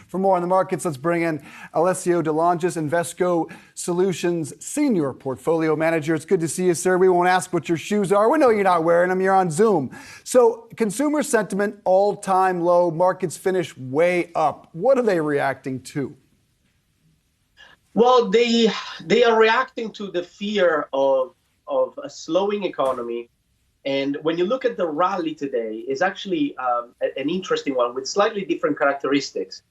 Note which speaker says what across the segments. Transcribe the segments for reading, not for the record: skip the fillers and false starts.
Speaker 1: For more on the markets, let's bring in Alessio DeLongis, Invesco Solutions Senior Portfolio Manager. It's good to see you, sir. We won't ask what your shoes are. We know you're not wearing them. You're on Zoom. So consumer sentiment, all-time low. Markets finish way up. What are they reacting to?
Speaker 2: Well, they are reacting to the fear of a slowing economy. And when you look at the rally today, it's actually an interesting one with slightly different characteristics.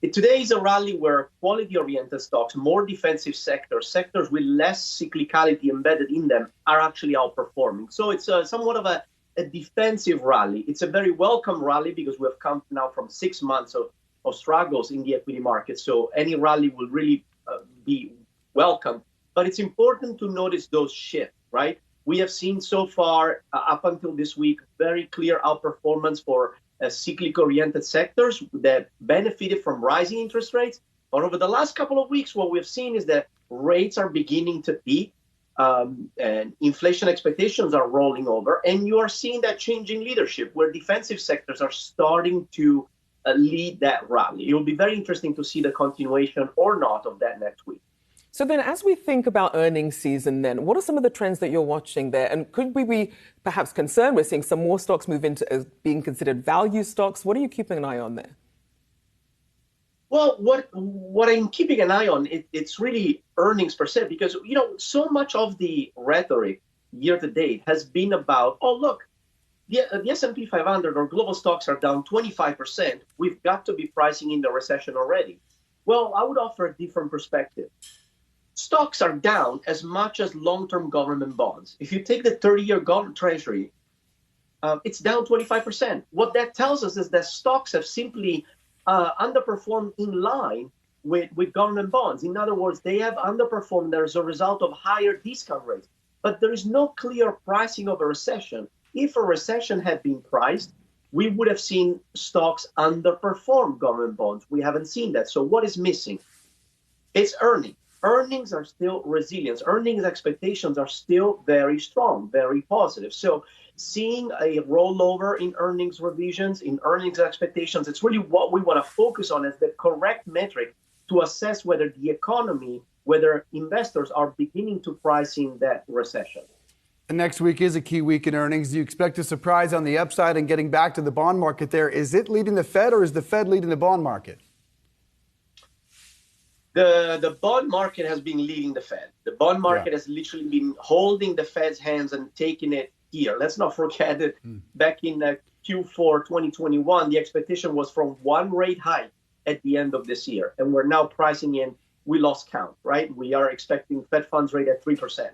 Speaker 2: Today is a rally where quality-oriented stocks, more defensive sectors with less cyclicality embedded in them, are actually outperforming. So it's somewhat of a defensive rally. It's a very welcome rally because we have come now from 6 months of struggles in the equity market. So any rally will really be welcome. But it's important to notice those shifts, right? We have seen so far, up until this week, very clear outperformance for cyclical-oriented sectors that benefited from rising interest rates. But over the last couple of weeks, what we've seen is that rates are beginning to peak, and inflation expectations are rolling over. And you are seeing that changing leadership, where defensive sectors are starting to lead that rally. It will be very interesting to see the continuation or not of that next week.
Speaker 3: So then, as we think about earnings season, then, what are some of the trends that you're watching there? And could we be perhaps concerned we're seeing some more stocks move into being considered value stocks? What are you keeping an eye on there?
Speaker 2: Well, what I'm keeping an eye on, it's really earnings per se, because, so much of the rhetoric year to date has been about, oh, look, the S&P 500 or global stocks are down 25%. We've got to be pricing in the recession already. Well, I would offer a different perspective. Stocks are down as much as long-term government bonds. If you take the 30-year treasury, it's down 25%. What that tells us is that stocks have simply underperformed in line with government bonds. In other words, they have underperformed as a result of higher discount rates. But there is no clear pricing of a recession. If a recession had been priced, we would have seen stocks underperform government bonds. We haven't seen that. So what is missing? It's earnings. Earnings are still resilient. Earnings expectations are still very strong, very positive. So seeing a rollover in earnings revisions, in earnings expectations, it's really what we want to focus on as the correct metric to assess whether the economy, whether investors are beginning to price in that recession.
Speaker 1: And next week is a key week in earnings. Do you expect a surprise on the upside and getting back to the bond market there? Is it leading the Fed or is the Fed leading the bond market?
Speaker 2: The bond market has been leading the Fed. The bond market has literally been holding the Fed's hands and taking it here. Let's not forget that back in Q4 2021, the expectation was from one rate hike at the end of this year. And we're now pricing in, we lost count, right? We are expecting Fed funds rate at 3%.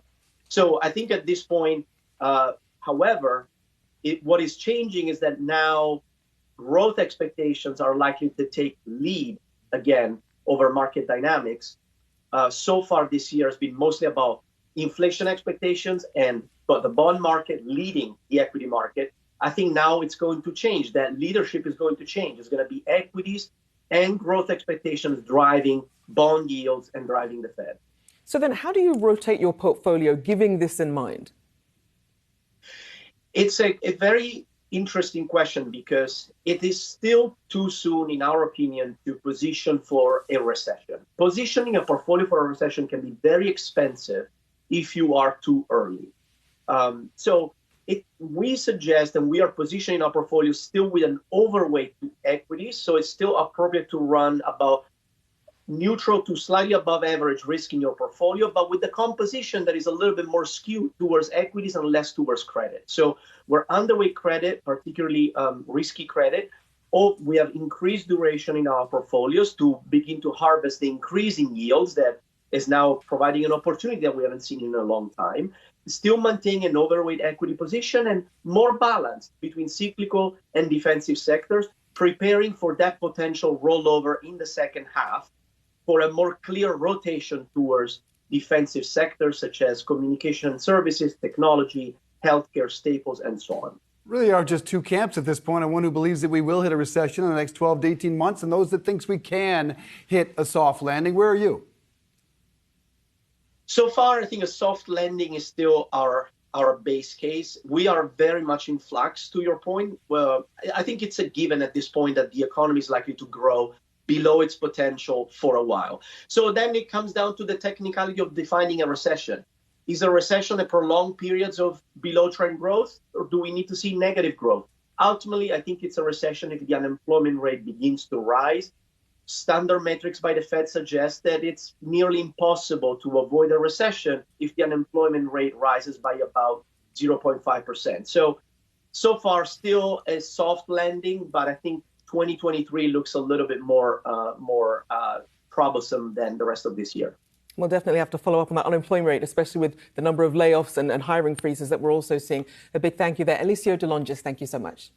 Speaker 2: So I think at this point, however, what is changing is that now growth expectations are likely to take lead again over market dynamics. So far this year has been mostly about inflation expectations but the bond market leading the equity market. I think now it's going to change. That leadership is going to change. It's going to be equities and growth expectations driving bond yields and driving the Fed.
Speaker 3: So then how do you rotate your portfolio, giving this in mind?
Speaker 2: It's a very interesting question because it is still too soon, in our opinion, to position for a recession. Positioning a portfolio for a recession can be very expensive if you are too early. We suggest, and we are positioning our portfolio still with an overweight to equities, so it's still appropriate to run about neutral to slightly above average risk in your portfolio, but with the composition that is a little bit more skewed towards equities and less towards credit. So we're underweight credit, particularly risky credit, or we have increased duration in our portfolios to begin to harvest the increasing yields that is now providing an opportunity that we haven't seen in a long time. Still maintaining an overweight equity position and more balance between cyclical and defensive sectors, preparing for that potential rollover in the second half for a more clear rotation towards defensive sectors such as communication services, technology, healthcare, staples, and so on.
Speaker 1: Really are just two camps at this point. One who believes that we will hit a recession in the next 12 to 18 months and those that thinks we can hit a soft landing. Where are you?
Speaker 2: So far, I think a soft landing is still our base case. We are very much in flux, to your point. Well, I think it's a given at this point that the economy is likely to grow below its potential for a while. So then it comes down to the technicality of defining a recession. Is a recession a prolonged periods of below trend growth, or do we need to see negative growth? Ultimately, I think it's a recession if the unemployment rate begins to rise. Standard metrics by the Fed suggest that it's nearly impossible to avoid a recession if the unemployment rate rises by about 0.5%. So far, still a soft landing, but I think 2023 looks a little bit more troublesome than the rest of this year.
Speaker 3: We'll definitely have to follow up on that unemployment rate, especially with the number of layoffs and hiring freezes that we're also seeing. A big thank you there. Eliseo de Longis, thank you so much.